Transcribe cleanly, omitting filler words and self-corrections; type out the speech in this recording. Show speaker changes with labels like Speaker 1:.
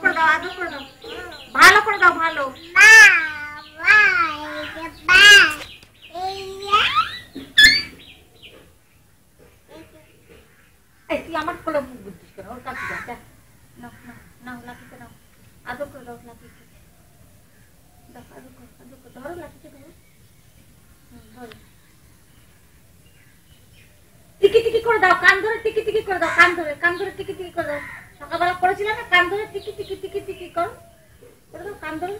Speaker 1: করে দাও, আদর করে দাও, ভালো করে দাও, ভালো। তুই আমার কোলে মুখ বুঝছিস কেন? ওর কাছে যা, নাও নাও নাও, লাঠিতে নাও, আদর করে দাও, লাঠিতে দাও, আদর করো, আদর করো, ধরো লাঠিতে, ধরো, ধরো, টিকি টিকি করে দাও, কান ধরে টিকি টিকি করে দাও, কান ধরে, কান ধরে টিকি টিকি করে দাও। সকালবেলা করেছিল না, কান ধরে টিকি টিকি টিকি টিকি করো, করে দাও, কান ধরে।